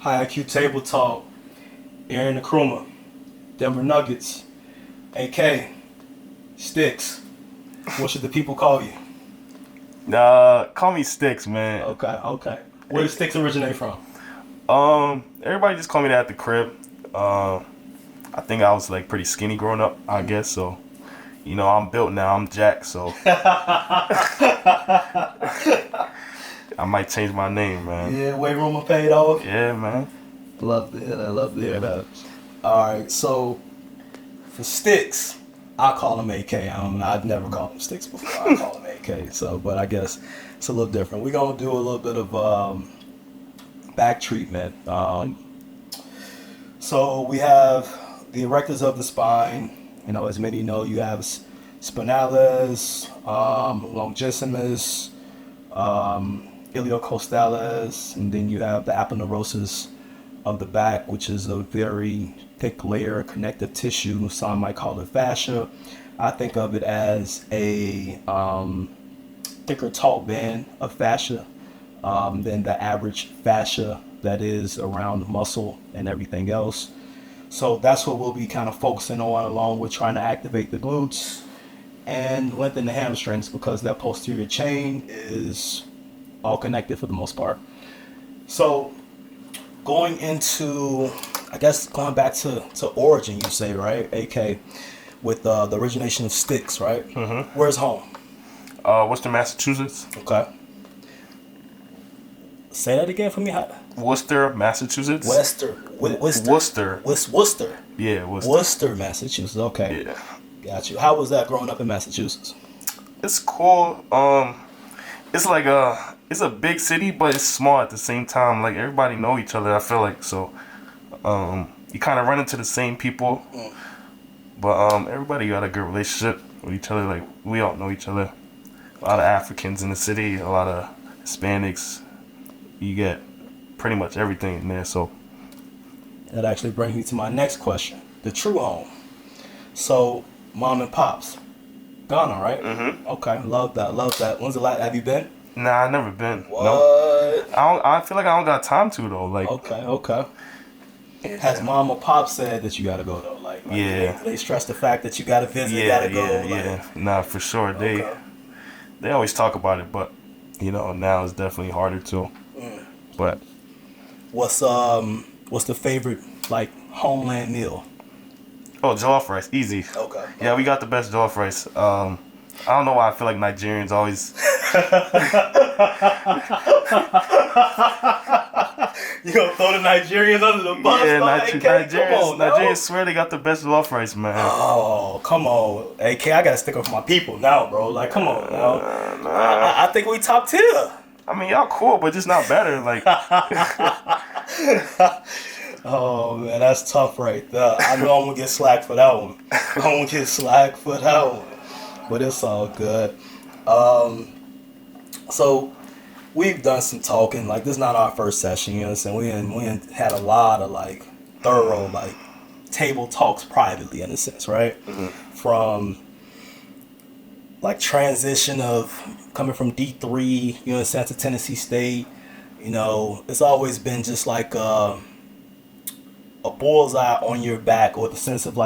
High IQ Table Talk, Aaron Nkrumah, Denver Nuggets, AK, Sticks. What should the people call you? Call me Sticks, man. Okay. Where does Sticks originate from? Everybody just call me that at the crib. I think I was like pretty skinny growing up, I guess. So, I'm built now. I'm jacked. So I might change my name, man. Yeah, weight room paid off. Yeah, man. Love to hear that. All right, so for Sticks, I call him AK. I've never called him Sticks before. I call him AK. So, but I guess it's a little different. We're gonna do a little bit of back treatment. So we have the erectors of the spine. As many know, you have spinalis, longissimus, iliocostalis, and then you have the aponeurosis of the back, which is a very thick layer of connective tissue. Some might call it fascia. I think of it as a thicker taut band of fascia than the average fascia that is around the muscle and everything else. So that's what we'll be kind of focusing on, along with trying to activate the glutes and lengthen the hamstrings, because that posterior chain is all connected for the most part. So going back to origin, you say, right, AK, with the origination of Sticks, right? Mm-hmm. Where's home? Worcester, Massachusetts. Okay. Say that again for me. Worcester, Massachusetts. Worcester. Yeah, Worcester. Worcester, Massachusetts. Okay. Yeah. Got you. How was that growing up in Massachusetts? It's cool. It's like it's a big city, but it's small at the same time. Like, everybody know each other, I feel like. So, you kind of run into the same people, but everybody got a good relationship with each other. Like, we all know each other. A lot of Africans in the city, a lot of Hispanics. You get pretty much everything in there. So that actually brings me to my next question: the true home. So, mom and pops, Ghana, right? Mm-hmm. Okay, love that. When's the last? Have you been? Nah, I never been. What? No. I feel like I don't got time to though. Like. Okay. Has mom or pop said that you gotta go though? Like yeah. They stress the fact that you gotta visit, Yeah. Nah, for sure. They always talk about it, but now it's definitely harder to. But what's the favorite homeland meal? Oh, jollof rice, easy. Okay. Yeah, we got the best jollof rice. I don't know why I feel like Nigerians always. You gonna throw the Nigerians under the bus? Yeah, Nigerians swear they got the best jollof rice, man. Oh, come on, AK. I gotta stick up for my people now, bro. Like, come on now. I think we top tier. I mean, y'all cool, but just not better. Like. Oh man, that's tough right there. I know I'm gonna get slack for that one. But it's all good. So we've done some talking. Like, this is not our first session, you know what I'm saying? We had a lot of thorough table talks privately, in a sense, right? Mm-hmm. From transition of coming from D3, you know, to Tennessee State. It's always been just like a bullseye on your back, or the sense of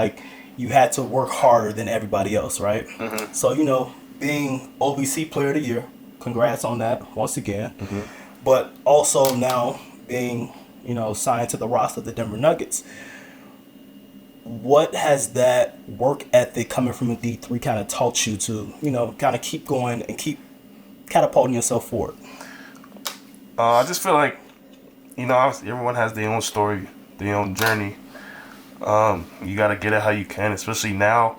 you had to work harder than everybody else, right? Mm-hmm. So, being OVC Player of the Year, congrats on that once again. Mm-hmm. But also now being, signed to the roster of the Denver Nuggets. What has that work ethic coming from a D3 kind of taught you to, kind of keep going and keep catapulting yourself forward? I just feel like, obviously everyone has their own story, their own journey. You gotta get it how you can, especially now.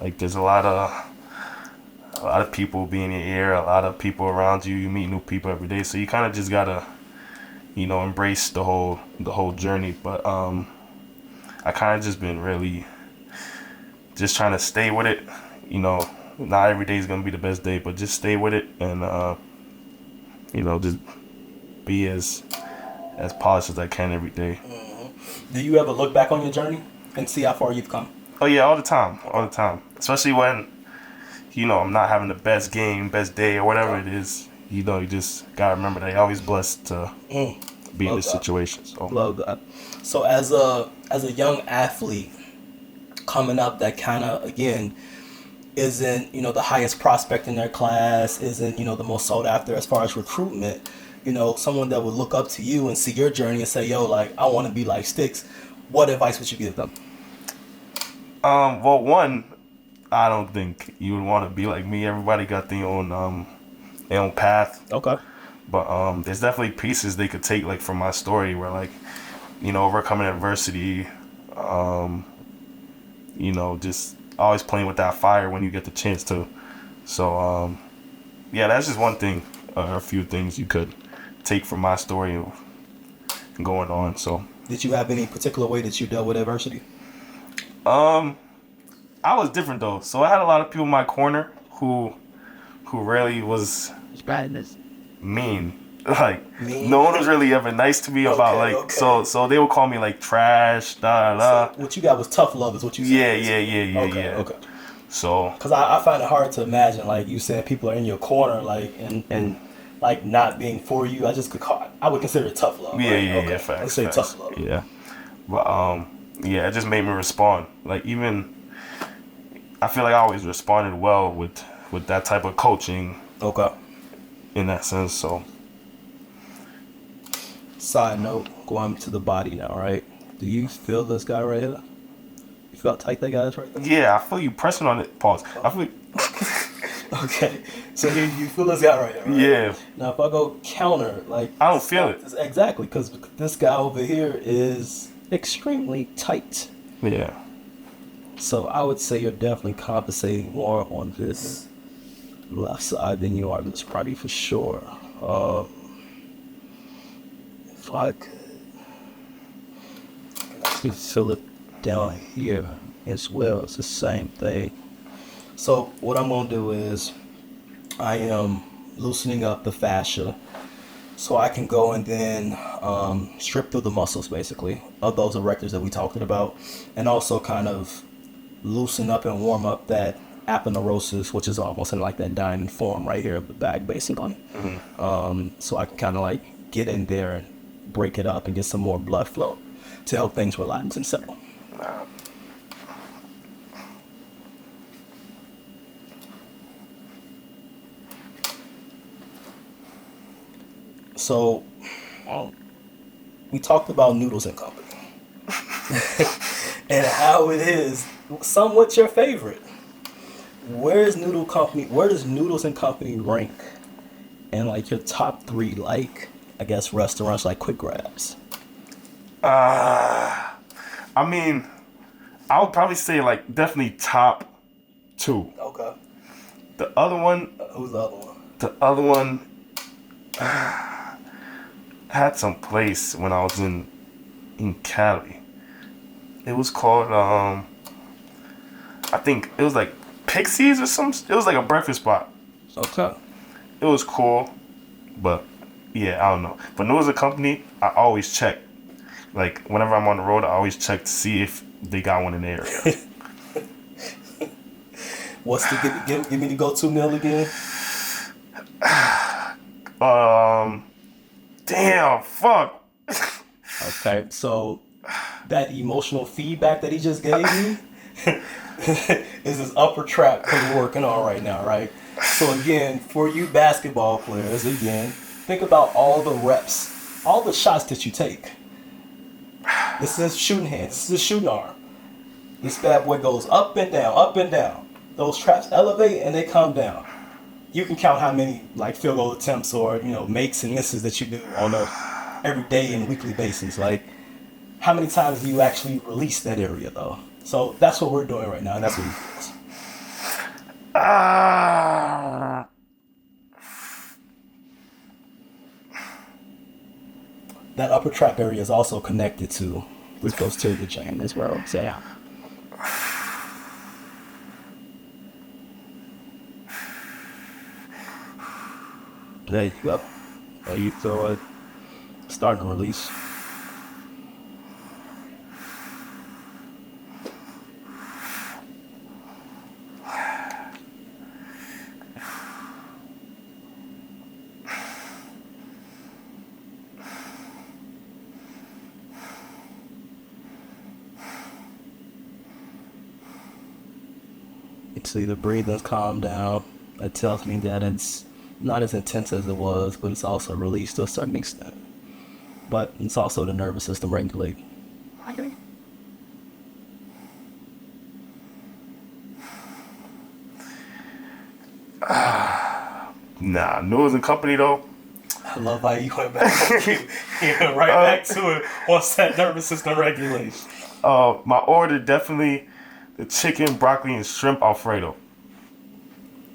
Like, there's a lot of people being in your ear, a lot of people around you. You meet new people every day, so you kind of just gotta, embrace the whole journey. But I kind of just been really just trying to stay with it. Not every day is gonna be the best day, but just stay with it and just be as polished as I can every day. Do you ever look back on your journey and see how far you've come? Oh yeah, all the time. Especially when, I'm not having the best game, best day, or whatever it is. You just gotta remember that you're always blessed to be in Love this that. situation. So Love that. So as a young athlete coming up, that kind of again isn't the highest prospect in their class, isn't the most sought after as far as recruitment. Someone that would look up to you and see your journey and say, "Yo, like I want to be like Sticks." What advice would you give them? well, one, I don't think you would want to be like me. Everybody got their own path. Okay. But there's definitely pieces they could take like from my story where like, overcoming adversity, just always playing with that fire when you get the chance to. So yeah, that's just one thing, a few things you could take from my story going on. So Did you have any particular way that you dealt with adversity? I was different though. So I had a lot of people in my corner who really was mean. Like Mean? no one was really ever nice to me about like okay. so they would call me like trash, da da da. So what you got was tough love, is what you said. Yeah. Okay. So Because I find it hard to imagine, like you said, people are in your corner, like and like not being for you. I would consider it tough love. Right? Okay. facts, Let's say facts. tough love. Yeah. But yeah, it just made me respond. Like even I feel like I always responded well with that type of coaching Okay. in that sense. So Side note, going to the body now, right? Do you feel this guy right here? You feel how tight that guy is right there? yeah, I feel you pressing on it. Pause. I feel Okay. So you feel this guy right here, right? yeah. Now if I go counter, like I don't feel it. Exactly, because this guy over here is extremely tight. Yeah. So I would say you're definitely compensating more on this left side than you are this body for sure. If I could feel it down here as well, it's the same thing. So what I'm gonna do is I am loosening up the fascia so I can go and then strip through the muscles basically of those erectors that we talked about, and also kind of loosen up and warm up that aponeurosis, which is almost in like that diamond form right here of the back basically. So I can kind of like get in there and break it up and get some more blood flow to help things relax and settle. So we talked about Noodles and Company and how it is somewhat your favorite. Where does Noodles and Company rank in like your top three, like I guess restaurants like quick grabs? I mean, I would probably say like definitely top two. Okay. The other one, Who's the other one? the other one had some place when I was in Cali. It was called I think it was like Pixies or something. It was like a breakfast spot. Okay. It was cool, but yeah, I don't know. But Noodles and Company, I always check. Like whenever I'm on the road, I always check to see if they got one in the area. What's the give me the go-to meal again? Damn, fuck. Okay, so that emotional feedback that he just gave me is his upper trap that we're working on right now, right? So again, for you basketball players, again, think about all the reps, all the shots that you take. This is shooting hand, this is a shooting arm. This bad boy goes up and down, up and down. Those traps elevate and they come down. You can count how many like field goal attempts or makes and misses that you do on a everyday and weekly basis. Like how many times do you actually release that area though? So that's what we're doing right now, and that's what he feels. That upper trap area is also connected to this posterior chain as well. So yeah. There you go. There you throw it. Starting to release. See, the breathing's calmed down. That tells me that it's not as intense as it was, but it's also released to a certain extent. But it's also the nervous system regulating. Okay. Nah, Noodles and Company though. I love how you went back. You went right back to it once that nervous system regulates. My order definitely the chicken, broccoli, and shrimp Alfredo.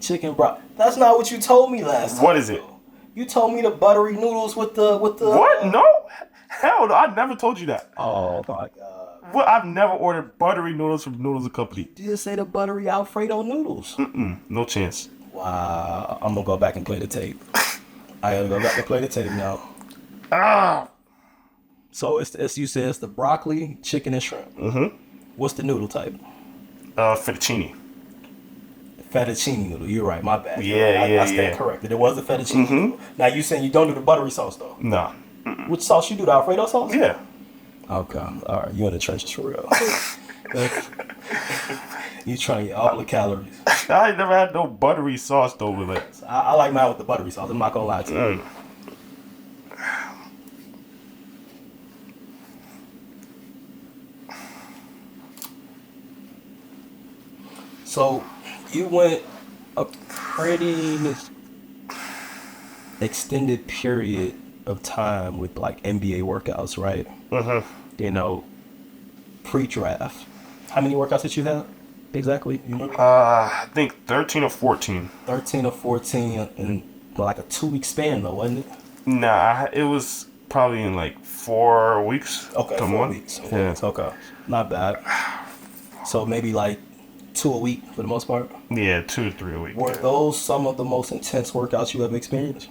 Chicken broth. That's not what you told me last time. What is it? You told me the buttery noodles with the What? No? Hell no, I never told you that. Oh my god. What? I've never ordered buttery noodles from Noodles and Company. You just say the buttery Alfredo noodles. No chance. Wow. I'm gonna go back and play the tape. I gotta go back and play the tape now. Ah. So it's you said it's the broccoli, chicken, and shrimp. Mm-hmm. What's the noodle type? Fettuccine. Fettuccine noodle. You're right. My bad. Yeah, I stand corrected. It was a fettuccine noodle. Now you saying you don't do the buttery sauce though? Nah. Which sauce you do? The Alfredo sauce? Yeah. Okay. All right. You in the trenches for real. You trying to get all the calories. I ain't never had no buttery sauce though with it. I like mine with the buttery sauce. I'm not gonna lie to you. So you went a pretty extended period of time with like NBA workouts, right? You know, pre-draft. How many workouts did you have exactly? You remember? I think 13 or 14. 13 or 14 in like a 2-week span though, wasn't it? Nah, it was probably in like 4 weeks. Okay, to 4 month. weeks. Yeah. Okay, not bad. So maybe like 2 a week for the most part. Yeah, 2 to 3 a week. Were those some of the most intense workouts you ever experienced?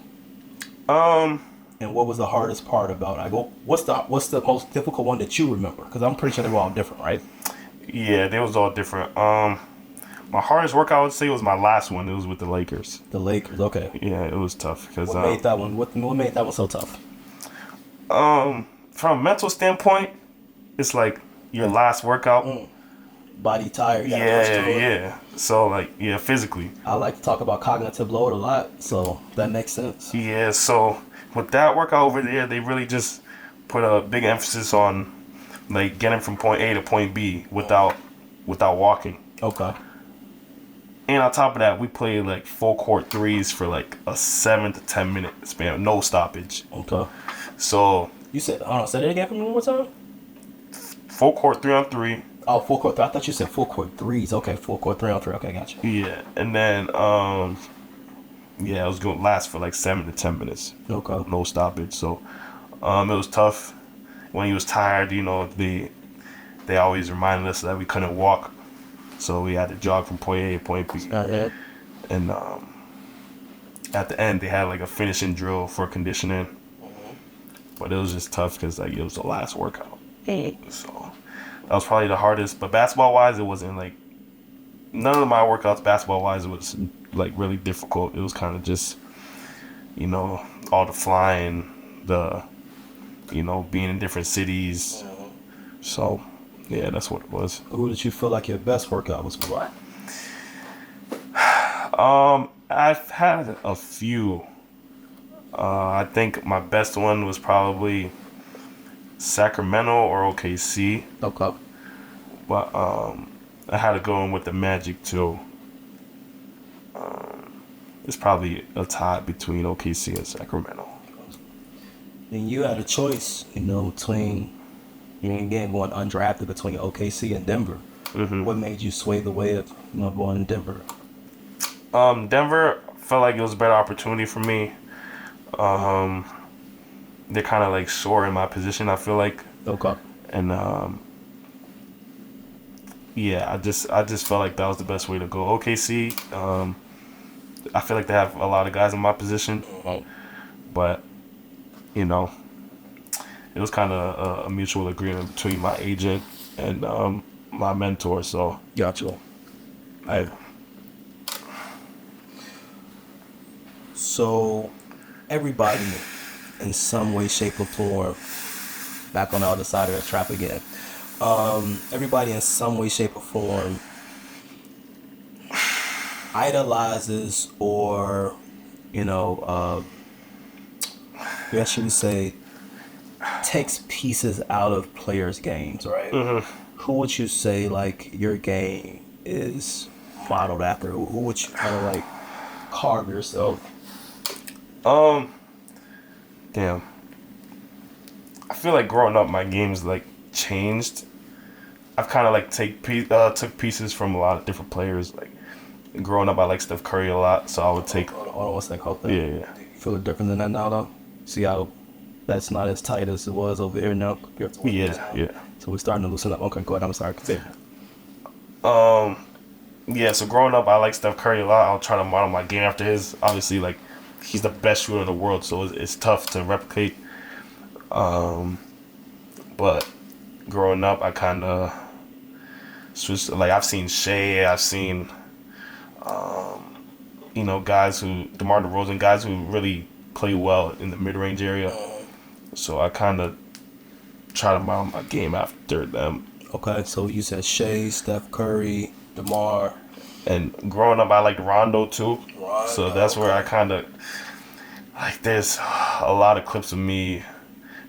And what was the hardest part about it? Like, what's the most difficult one that you remember? Because I'm pretty sure they were all different, right? Yeah, they was all different. My hardest workout I would say was my last one. It was with the Lakers. The Lakers, okay. Yeah, it was tough because What made that one? What made that one so tough? from a mental standpoint, it's like your last workout. Body tired. You gotta push through it. Yeah. So like, yeah, physically. I like to talk about cognitive load a lot, so that makes sense. Yeah. So with that workout over there, they really just put a big emphasis on like getting from point A to point B without walking. Okay. And on top of that, we played like full court threes for like a 7 to 10 minute span, no stoppage. Okay. So You said, hold on, say that again for me one more time? full court 3-on-3. Oh, full court. I thought you said full court threes. Okay, full court 3-on-3. Okay, gotcha. Yeah, and then yeah, it was gonna last for like 7 to 10 minutes. Okay. No stoppage. So it was tough. When he was tired, you know, they always reminded us that we couldn't walk, so we had to jog from point A to point B. And at the end, they had like a finishing drill for conditioning, but it was just tough because like it was the last workout. So that was probably the hardest. But basketball wise, it wasn't like none of my workouts basketball wise was like really difficult. It was kind of just, you know, all the flying, the, you know, being in different cities. So yeah, that's what it was. Who did you feel like your best workout was with? What? I've had a few. I think my best one was probably Sacramento or OKC. Okay. But I had to go in with the Magic too. It's probably a tie between OKC and Sacramento. And you had a choice, you know, between you again going undrafted between OKC and Denver. What made you sway the way of, you know, going to Denver? Denver felt like it was a better opportunity for me. They're kind of like sore in my position, I feel like. Okay. And yeah, I just felt like that was the best way to go. OKC, I feel like they have a lot of guys in my position, but you know, it was kind of a mutual agreement between my agent and my mentor. So Gotcha. So everybody in some way, shape, or form, back on the other side of the trap again. Everybody in some way, shape, or form idolizes or, you know, I guess you would say, takes pieces out of players' games, right? Who would you say like your game is modeled after? Who would you kind of like carve yourself? Um, damn. I feel like growing up, my games like changed. I've kind of like took pieces from a lot of different players. Like growing up, I like Steph Curry a lot, so I would take. Hold on, what's that called? Yeah, yeah. You feel it different than that now, though? See how that's not as tight as it was over here now? Yeah. So we're starting to loosen up. Okay, go ahead. I'm sorry. Continue. Yeah, so growing up, I like Steph Curry a lot. I'll try to model my game after his. Obviously, like, he's the best shooter in the world, so it's tough to replicate. But growing up, I kind of switched. Like, I've seen Shea, I've seen, guys DeMar DeRozan, guys who really play well in the mid-range area. So I kind of try to model my game after them. Okay, so you said Shea, Steph Curry, DeMar. And growing up, I liked Rondo too. Rondo, So that's where I kind of like. There's a lot of clips of me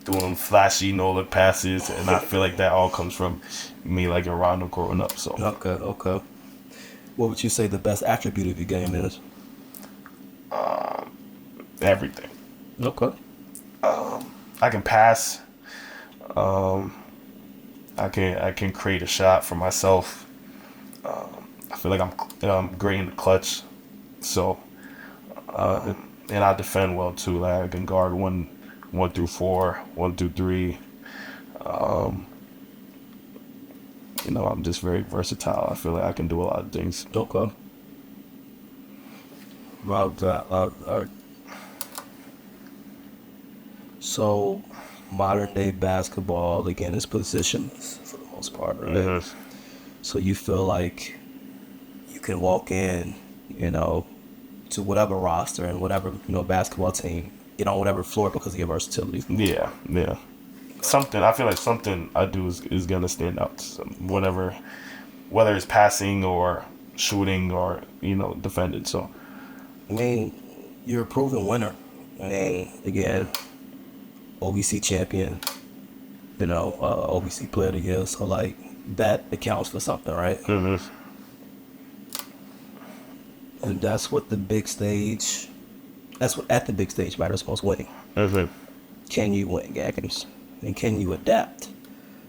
doing flashy no-look passes, and I feel like that all comes from me liking Rondo growing up. So Okay. What would you say the best attribute of your game is? everything. Okay. I can pass. I can create a shot for myself. I feel like I'm great in the clutch. So and I defend well too. Like I can guard 1-4, 1-3. I'm just very versatile. I feel like I can do a lot of things. Okay. About that. All right. So, modern day basketball, again, is positions for the most part, right? Mm-hmm. So you feel like you can walk in, to whatever roster and whatever, basketball team, get on whatever floor because of your versatility. Yeah. I feel like something I do is gonna stand out. So whether it's passing or shooting or defending. So I mean, you're a proven winner. I mean, again, OVC champion, OVC player of the year. So, like, that accounts for something, right? mm-hmm. And that's what at the big stage matters most, winning. Mm-hmm. Can you win games? And can you adapt,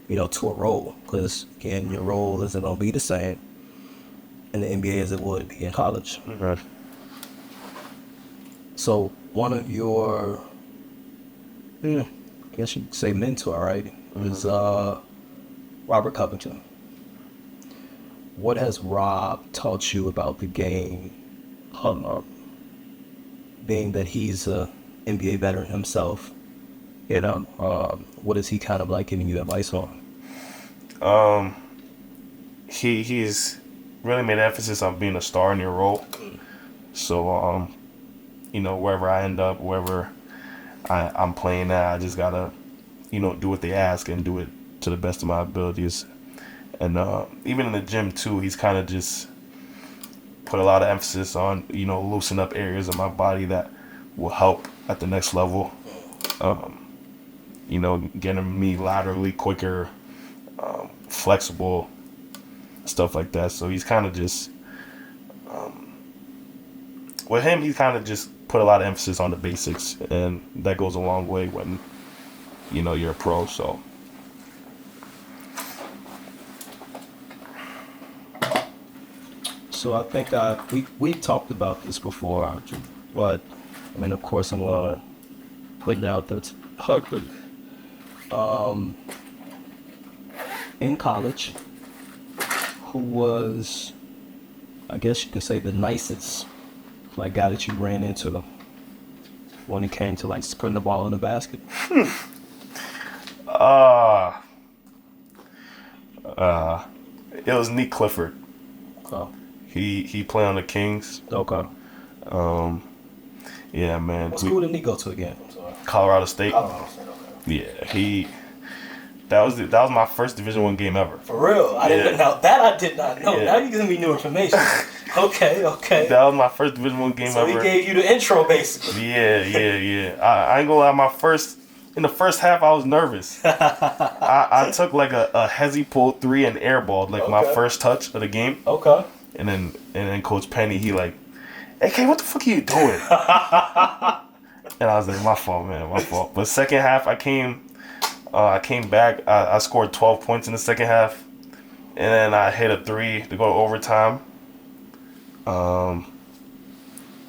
to a role? Because, again, your role isn't going to be the same in the NBA as it would be in college. Mm-hmm. So, one of your, I guess you could say mentor, right, is Robert Covington. What has Rob taught you about the game, being that he's a NBA veteran himself? What is he kind of like giving you advice on? He's really made emphasis on being a star in your role. So wherever I end up, wherever I'm playing at, I just gotta do what they ask and do it to the best of my abilities. And even in the gym too, he's kind of just put a lot of emphasis on loosen up areas of my body that will help at the next level. Getting me laterally quicker, flexible, stuff like that. So he's kind of just with him, he kind of just put a lot of emphasis on the basics, and that goes a long way when you're a pro. So I think we talked about this before, but I mean, of course, I'm putting out that in college, who was, I guess you could say, the nicest like guy that you ran into when it came to like putting the ball in the basket? It was Nick Clifford. Oh. He played on the Kings. Okay. Yeah, man. What school did he go to again? Colorado State. Colorado State. Okay. Yeah, That was my first Division I game ever. For real? I didn't know that. I did not know. Yeah. Now you're giving me new information. Okay. That was my first Division I game So ever. he gave you the intro, basically. Yeah. I ain't gonna lie. In the first half, I was nervous. I took like a hezzy pull 3 and airballed like my first touch of the game. Okay. And then Coach Penny, he like, "Hey, K, what the fuck are you doing?" And I was like, "My fault, man, my fault." But second half, I came back. I scored 12 points in the second half, and then I hit a 3 to go to overtime.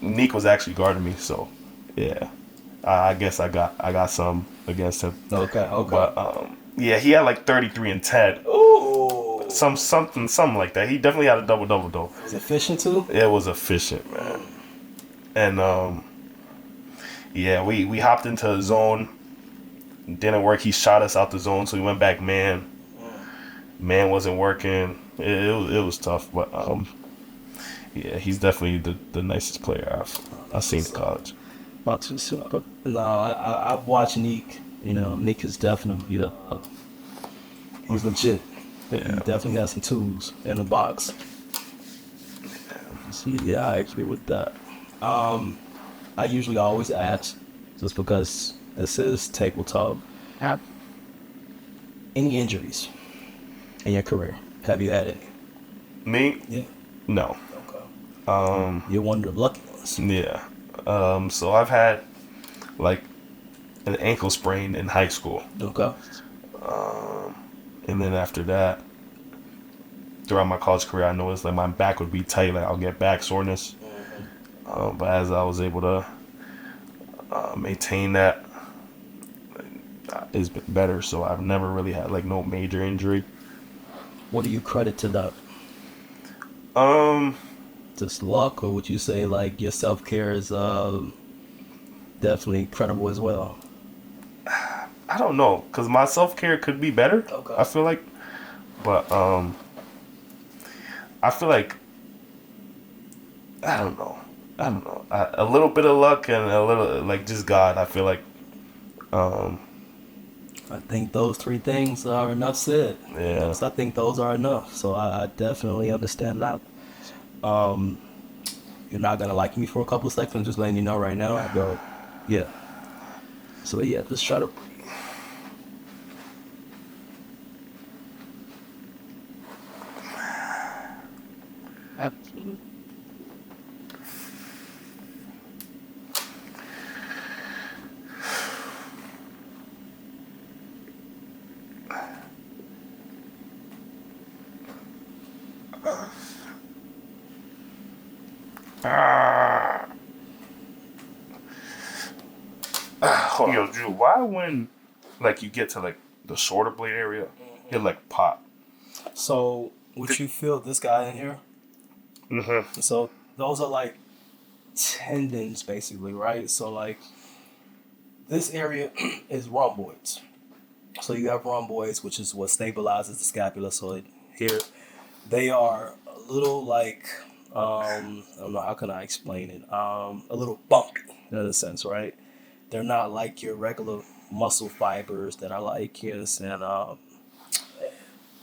Neek was actually guarding me, so yeah, I guess I got some against him. Okay. But yeah, he had like 33 and 10. Ooh. Something like that. He definitely had a double though. Was it efficient too? It was efficient, man. And yeah, we hopped into a zone. Didn't work. He shot us out the zone, so we went back man. Man wasn't working. It was tough, but yeah, he's definitely the nicest player I've seen in college. No, I've watched Neek. You know, Neek is definitely he's legit. Yeah. He definitely has some tools in the box. See, yeah, I agree with that. I usually always ask, just because this is TableTalk. Any injuries in your career? Have you had any? Me? Yeah. No. Okay. You're one of the lucky ones. Yeah. So I've had like an ankle sprain in high school. Okay. And then after that, throughout my college career, I noticed like my back would be tight, like I'll get back soreness. But as I was able to maintain that, it's been better. So I've never really had like no major injury. What do you credit to that? Um, Just luck, or would you say like your self-care is definitely credible as well? I don't know, cause my self-care could be better. Okay. I feel like, but I feel like I don't know. A little bit of luck and a little like just God. I feel like. I think those three things are enough said. Yeah. I think those are enough. So I definitely understand that. You're not gonna like me for a couple of seconds. I'm just letting you know right now. I go, yeah. So yeah, just try to. Yo, Drew, why when like you get to like the shoulder blade area, it like pop? So would you feel this guy in here? Mm-hmm. So those are like tendons, basically, right? So like this area is rhomboids. So you have rhomboids, which is what stabilizes the scapula. So here, they are a little like I don't know, how can I explain it? A little bumpy in a sense, right? They're not like your regular muscle fibers that are like, you understand,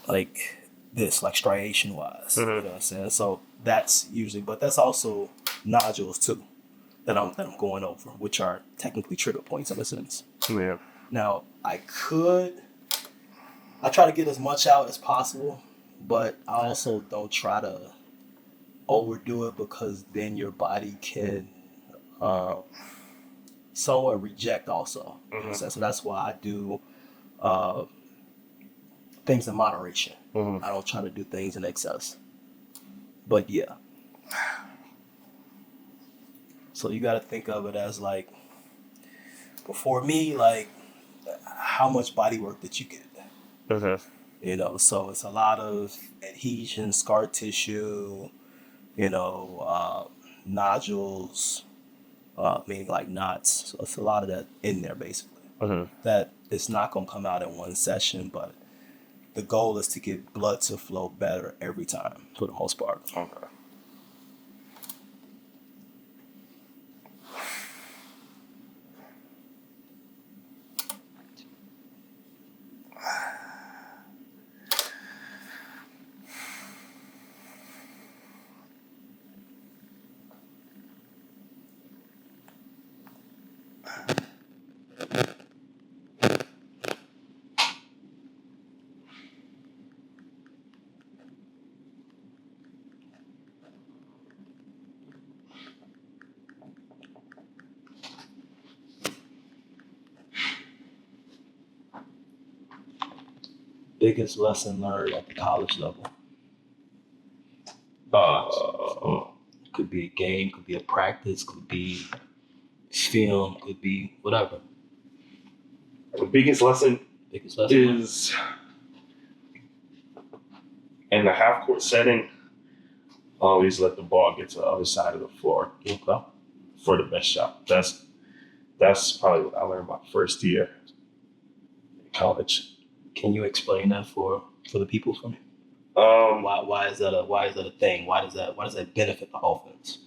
like this, like striation wise. You know what I'm saying? So that's usually, but that's also nodules too that I'm going over, which are technically trigger points in a sense. Yeah. Now I try to get as much out as possible, but I also don't try to overdo it, because then your body can somewhat reject also. So that's why I do things in moderation. I don't try to do things in excess. But yeah. So you got to think of it as like, for me, like how much body work that you get. Okay. You know, so it's a lot of adhesion, scar tissue, you know, nodules, meaning like knots. So it's a lot of that in there, basically. That it's not going to come out in one session, but the goal is to get blood to flow better every time, for the most part. Okay. Biggest lesson learned at the college level. Could be a game, could be a practice, could be film, could be whatever. The biggest lesson is in the half court setting, always let the ball get to the other side of the floor for the best shot. That's probably what I learned my first year in college. Can you explain that for the people for me? Why is that a thing? Why does that benefit the offense?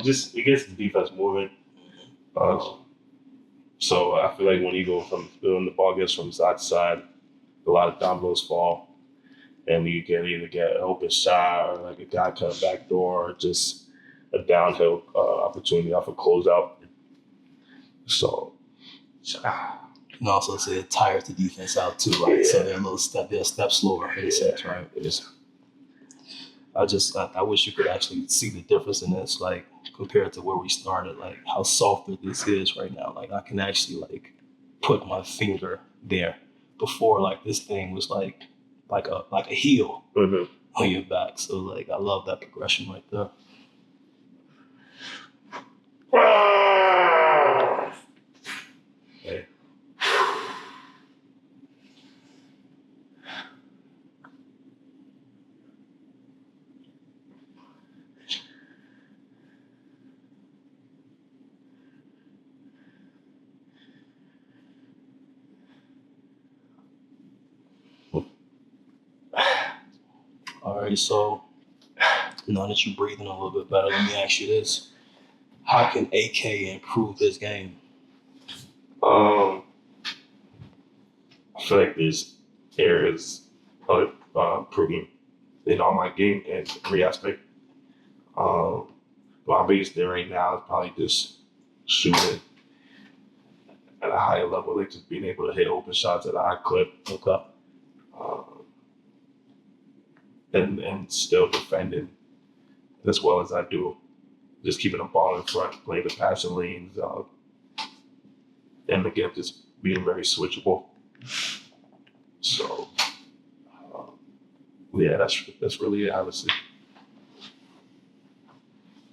Just it gets the defense moving. So I feel like when you go from when the ball gets from side to side, a lot of dominoes fall, and you can either get an open shot or like a guy cut back door, or just a downhill opportunity off a closeout. So you can also say it tires the defense out too, right? Yeah. So they're a step slower in a sense, right? It is. I wish you could actually see the difference in this, like compared to where we started, like how softer this is right now. Like I can actually like put my finger there. Before, like this thing was like a heel on your back. So like I love that progression right there. Hey. All right, so now that you're breathing a little bit better, let me ask you this. How can AK improve this game? I feel like there's areas of improving in all my game in every aspect. My biggest thing right now is probably just shooting at a higher level, like just being able to hit open shots at a high clip. Okay. And still defending as well as I do. Just keeping the ball in front, playing the passing lanes, and again, just being very switchable. So, yeah, that's really it, I would say.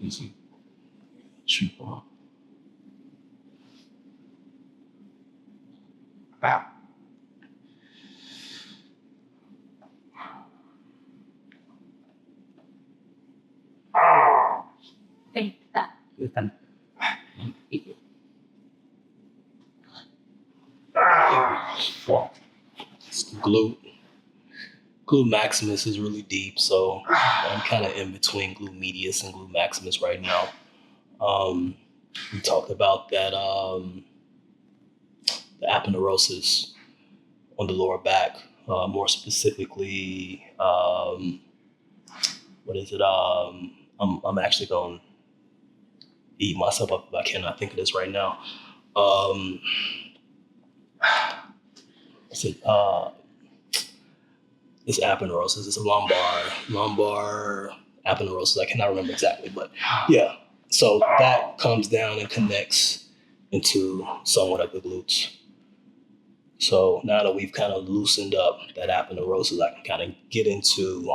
Easy. Shoot ball. Wow. Glute maximus is really deep, so I'm kind of in between glute medius and glute maximus right now. We talked about that the aponeurosis on the lower back, more specifically, what is it? I'm actually going to eat myself up if I cannot think of this right now. It's aponeurosis. It's a lumbar aponeurosis. I cannot remember exactly, but yeah. So that comes down and connects into somewhat of the glutes. So now that we've kind of loosened up that aponeurosis, I can kind of get into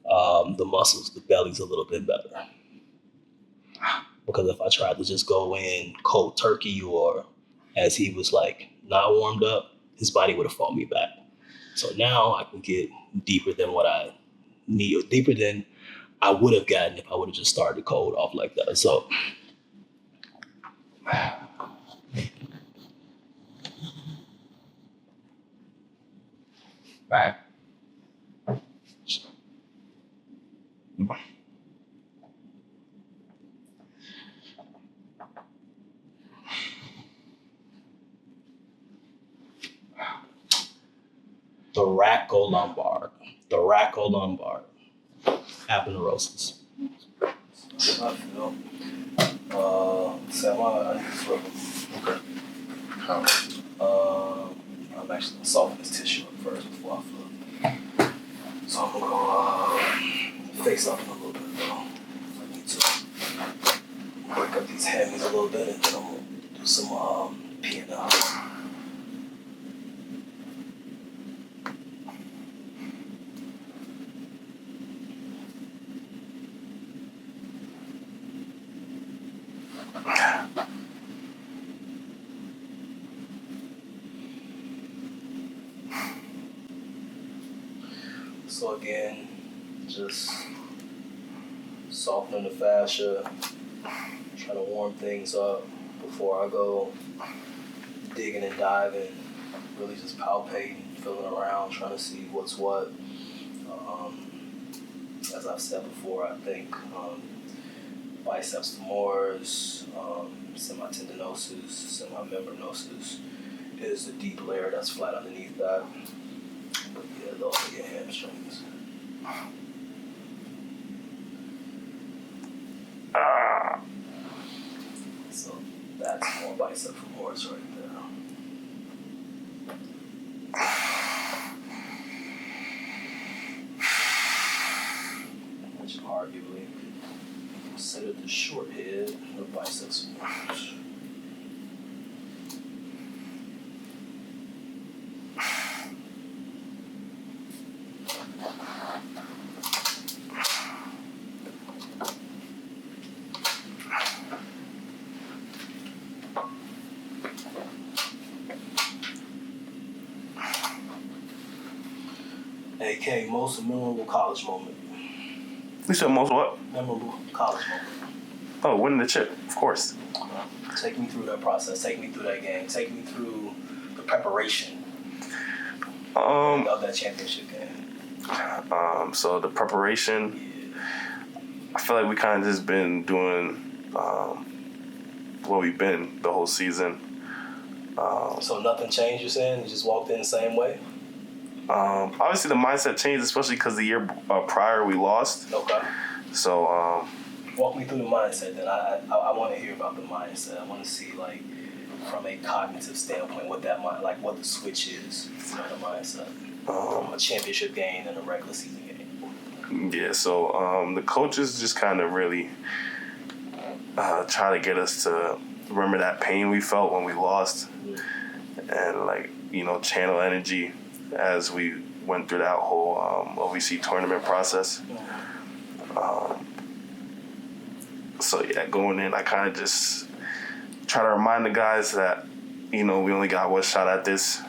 the muscles, the bellies a little bit better. Because if I tried to just go in cold turkey, or as he was like not warmed up, his body would have fought me back. So now I can get deeper than what I need, or deeper than I would have gotten if I would have just started cold off like that. So right. Thoracolumbar aponeurosis. That's how I feel. Okay. I'm actually gonna soften this tissue up first before I feel. So I'm gonna go face up a little bit though. I need to break up these heavies a little bit, and then I'm gonna do some P&L. So again, just softening the fascia, trying to warm things up before I go digging and diving, really just palpating, feeling around, trying to see what's what. As I've said before, I think biceps femoris, semitendinosus, semimembranosus is the deep layer that's flat underneath that. But yeah, those are your hamstrings. So that's more bicep femoris right there. Which arguably considered the short head of biceps femoris. AK, most memorable college moment. You said most what? Memorable college moment. Oh, winning the chip, of course. Take me through that process. Take me through that game. Take me through the preparation of that championship game. So the preparation, I feel like we kind of just been doing what we've been the whole season. So nothing changed, you're saying? You just walked in the same way? Obviously the mindset changed, especially because the year prior we lost. Okay. So walk me through the mindset then. I want to hear about the mindset. I want to see, like, from a cognitive standpoint, what that what the switch is, the mindset from a championship game and a regular season game. Yeah, so the coaches just kind of really try to get us to remember that pain we felt when we lost, and channel energy as we went through that whole OVC tournament process. So yeah, going in, I kind of just try to remind the guys that, we only got one shot at this.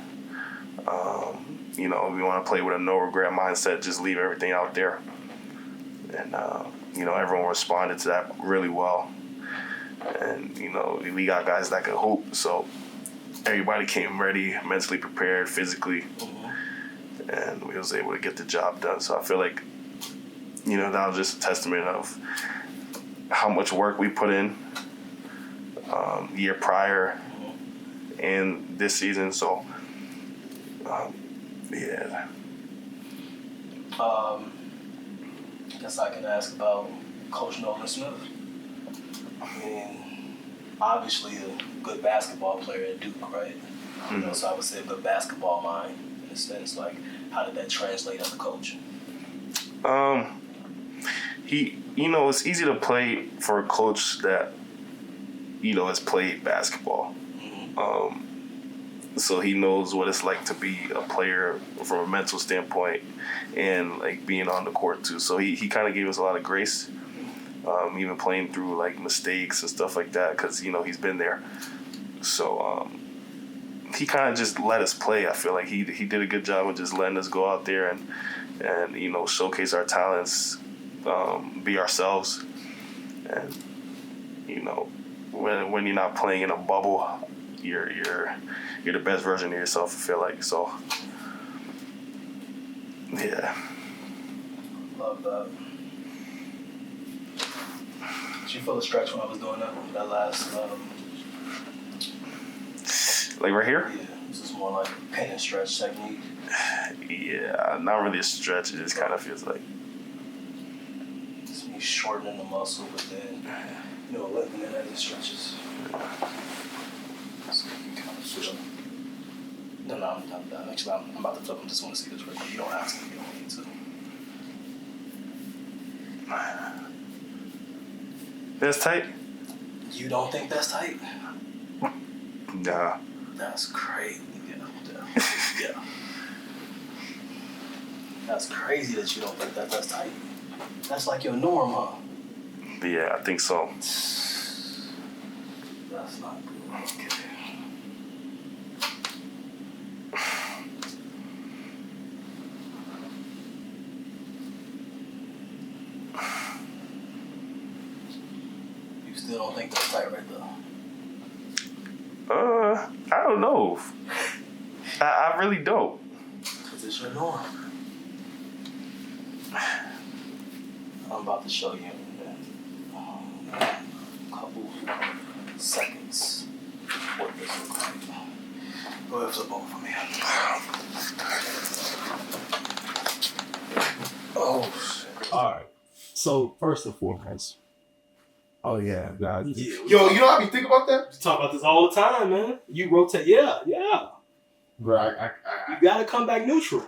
We want to play with a no regret mindset, just leave everything out there. And, everyone responded to that really well. And, we got guys that could hoop. So everybody came ready, mentally prepared, physically. And we was able to get the job done. So I feel like, that was just a testament of how much work we put in year prior and this season. So, yeah. Guess I can ask about Coach Nolan Smith. I mean, obviously a good basketball player at Duke, right? Mm-hmm. So I would say a good basketball mind in a sense. Like, how did that translate as a coach? It's easy to play for a coach that, has played basketball. So he knows what it's like to be a player from a mental standpoint and, like, being on the court, too. So he kind of gave us a lot of grace, even playing through, like, mistakes and stuff like that because, he's been there. So he kind of just let us play. I feel like he did a good job of just letting us go out there and showcase our talents, be ourselves. And, when you're not playing in a bubble, you're the best version of yourself, I feel like. So, yeah. Love that. Did you feel a stretch when I was doing that last? Like right here? Yeah, this is more like pin and stretch technique. Yeah, not really a stretch. It just kind of feels like it's me shortening the muscle, but then lengthening it as it stretches. So you kind of switch. No, I'm actually I'm about to flip. I just want to see this right here. You don't have to. You don't need to. That's tight? You don't think that's tight? Nah. That's crazy. Yeah. That's crazy that you don't think that's tight. That's like your norm, huh? Yeah, I think so. That's not good. Okay. You still don't think that's tight right there? I don't know. I really don't. Because it's your norm. I'm about to show you in a couple seconds what this looks like. Go ahead, flip over for me. Oh, shit. Alright. So, first and foremost. Oh, yeah, God. Yo, you know how I be thinking about that? You talk about this all the time, man. You rotate. Yeah. Bro, You got to come back neutral.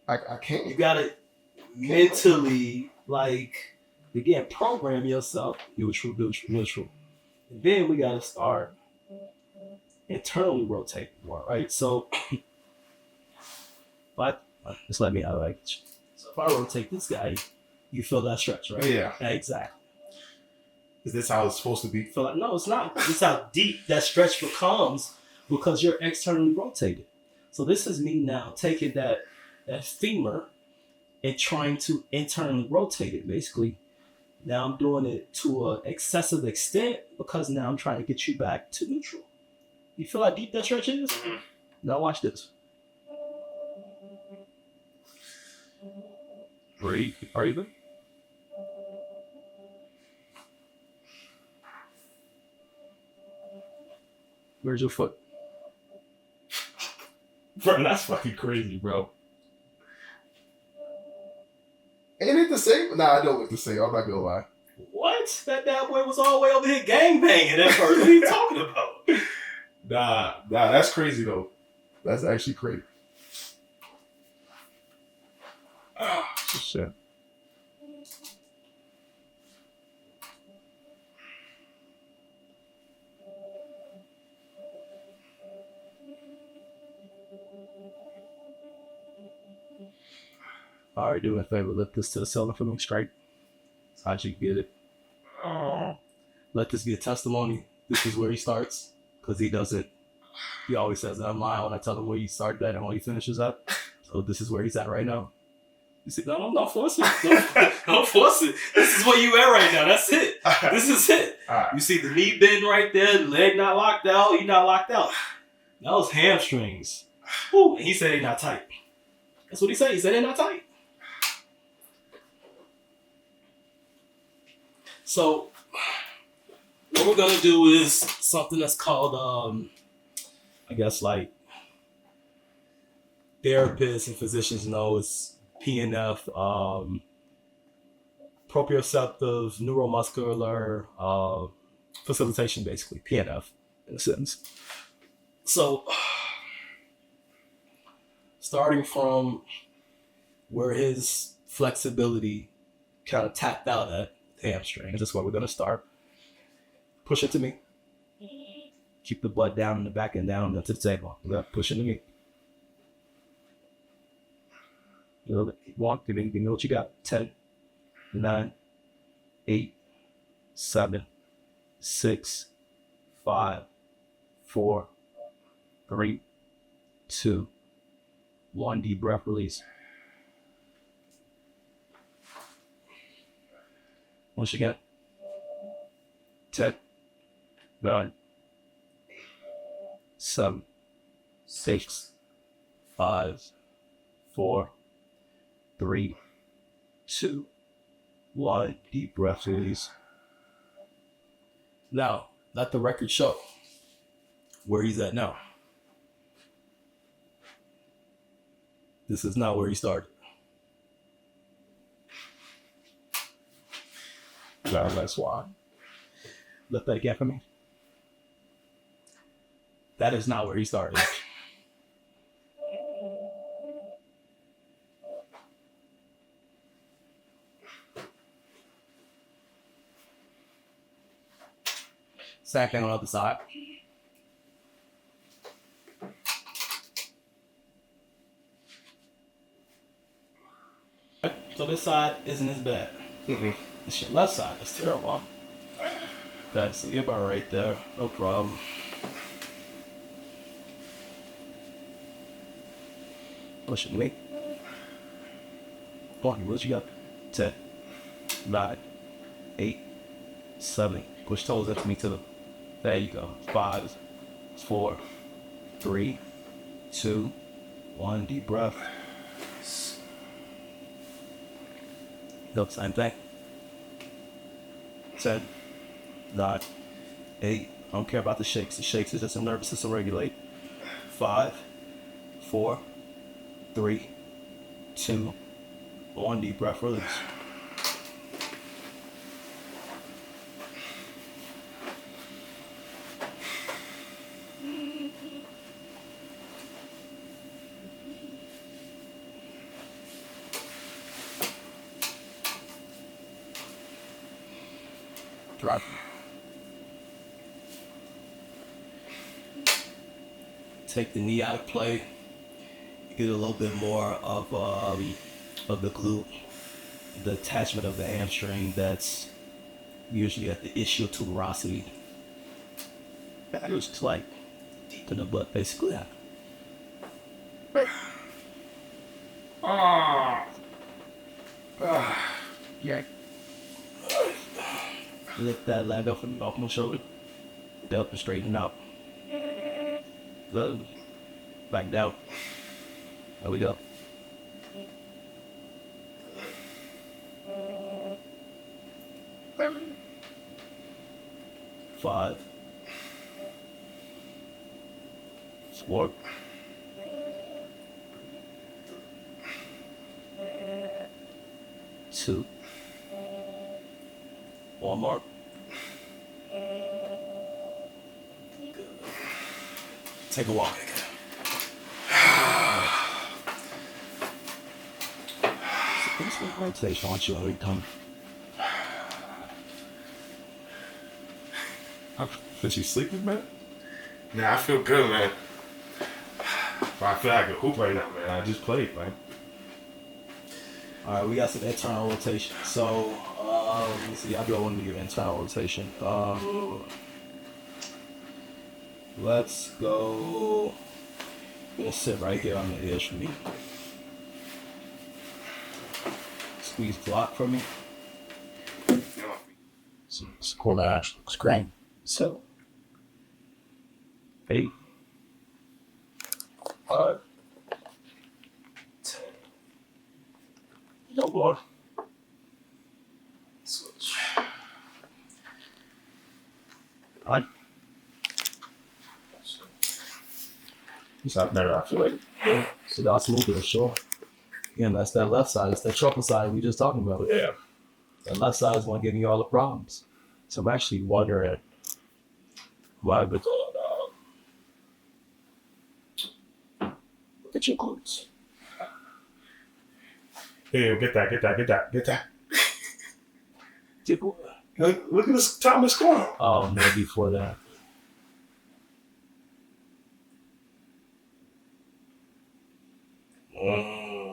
I can't. You got to mentally, again, program yourself neutral. And then we got to start internally rotating more, right? So, just let me out. So if I rotate this guy, you feel that stretch, right? Yeah. Exactly. Is this how it's supposed to be? Feel like, no, it's not. This is how deep that stretch becomes because you're externally rotated. So this is me now taking that femur and trying to internally rotate it. Basically, now I'm doing it to an excessive extent because now I'm trying to get you back to neutral. You feel how deep that stretch is? Mm-hmm. Now watch this. Breathe. Are you good? Where's your foot? Bro, that's fucking crazy, bro. Ain't it the same? Nah, I don't look the same. I'm not gonna lie. What? That boy was all the way over here gangbanging at first. What are you talking about? Nah, that's crazy though. That's actually crazy. Oh, shit. All right, do me a favor. Lift this to the ceiling for me straight. How'd you get it? Let this be a testimony. This is where he starts. Because he always says that I'm lying when I tell him where he started at and where he finishes at. So this is where he's at right now. You see, no, don't force it. Don't force it. This is where you at right now. That's it. This is it. Right. You see the knee bend right there, the leg not locked out, you not locked out. That was hamstrings. Woo, and he said they not tight. That's what he said. He said they're not tight. So, what we're going to do is something that's called, I guess, like therapists and physicians know it's PNF, proprioceptive neuromuscular facilitation, basically, PNF, in a sense. So, starting from where his flexibility kind of tapped out at, hamstring. That's where we're going to start. Push it to me. Keep the butt down in the back and down to the table. Push it to me. Walk. Give me what you got. 10, 9, 8, 7, 6, 5, 4, 3, 2, 1. Deep breath, release. Once again. 10, 9, 7, 6, 5, 4, 3, 2, 1. Deep breath, release. Now, let the record show where he's at now. This is not where he started. Now, that's why. Lift that again for me. That is not where he started. Same thing on the other side. So this side isn't as bad. Mm-mm. It's your left side. It's terrible. That's you're about right there. No problem. What should we? One, what you got? 10, 9, 8, 7. Push toes into me to the. There you go. 5, 4, 3, 2, 1. Deep breath. Look, same thing. 10, 9, 8. I don't care about the shakes. The shakes is just a nervous system regulate. 5, 4, 3, 2, 1. Deep breath. Release. Drop. Take the knee out of play. Get a little bit more of the glute, the attachment of the hamstring that's usually at the ischial tuberosity. That was just like deep in the butt, basically. Yeah. Lift that leg up and off my shoulder. Up and straighten out. Good. Back down. There we go. Five. 4. 2. One more. Take a walk again. It's a meditation. I want you every time. Is you sleeping, man? Nah, I feel good, man. I feel like a hoop right now, man. I just played, man. All right, we got some internal rotation. So, let me see. I'll do one to your internal rotation. Let's go. Just sit right here on the edge for me. Squeeze block for me. Score that looks great. So, 8, 5, 10. No more. Switch. On. It's not better, I feel like. So that's a little bit of short. Again, that's that left side. It's that triple side we just talking about. Yeah. That left side is one giving you all the problems. So I'm actually wondering why it's all about. Look at your glutes. Hey, get that. Did what? Look at this time of score. Oh, no, before that.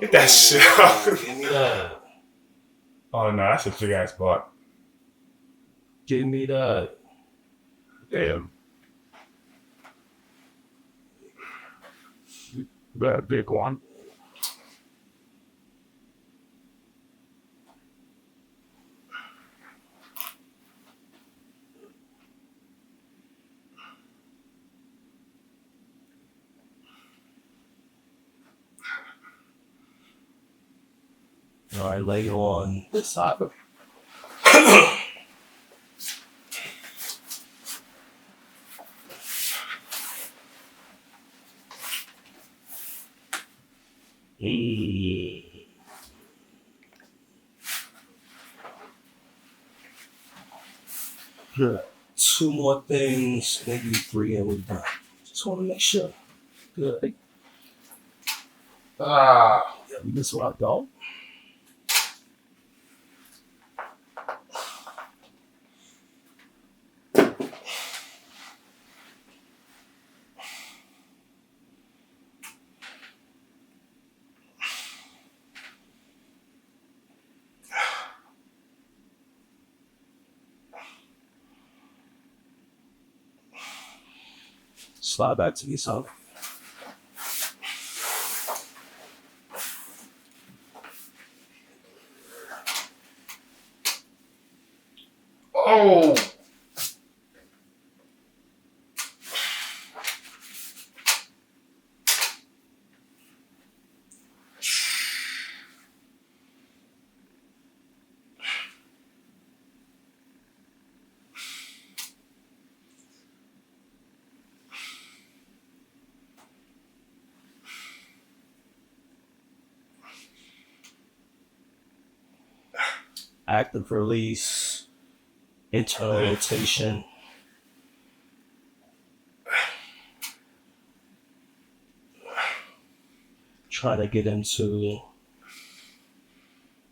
Get that shit out. Give me that. Oh, no, that's a big ass butt. Give me that. Damn. That big one. All right, lay on this side. Good. 2 more things, maybe 3, and we're done. Just want to make sure. Good. Yeah, we just want to go. Slide back to me, son. Oh. Active release, internal rotation. Try to get into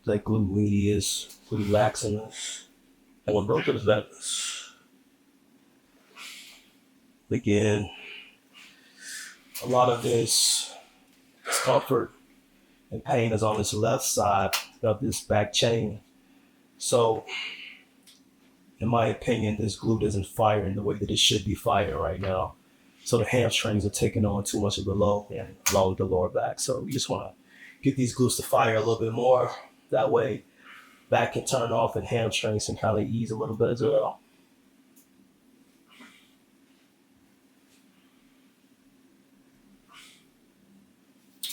the glute medius, glute maximus, and when both of that again, a lot of this discomfort and pain is on this left side of this back chain. So, in my opinion, this glute isn't firing the way that it should be firing right now. So the hamstrings are taking on too much of the load and along the lower back. So we just want to get these glutes to fire a little bit more. That way, back can turn off and hamstrings can kind of ease a little bit as well.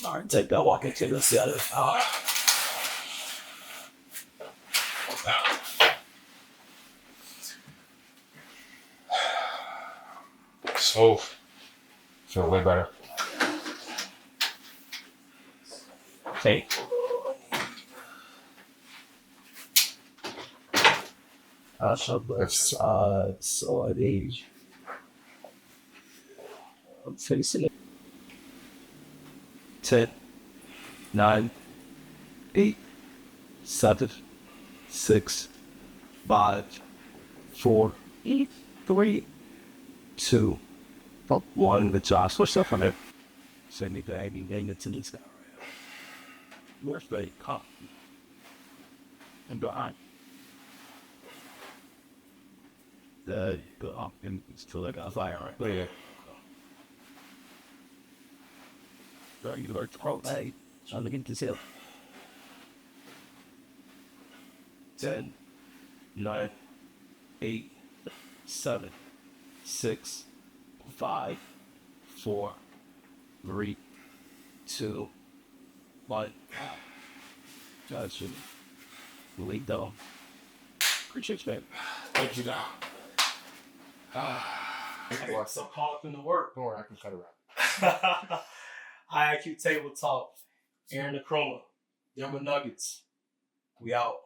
All right, take that walk into the other. So, feel way better. Hey. So at age. I'm facing it. 10, 9, 8, 7, 6, 5, 4, 3, 2, 1. Good job. Switch up on it. Send me the getting into this guy. Where's the cop? And behind. The up and still like a fire, right? Oh, yeah. You are throat, hey. I'm looking to see. 10, 9, 8, 7, 6, 5, 4, 3, 2, 1. Gotcha. Lead though. Appreciate you, man. Thank you, now. So call up in the work. Don't worry, I can cut it out. High IQ Table Talk. Aaron Nkrumah. Denver Nuggets. We out.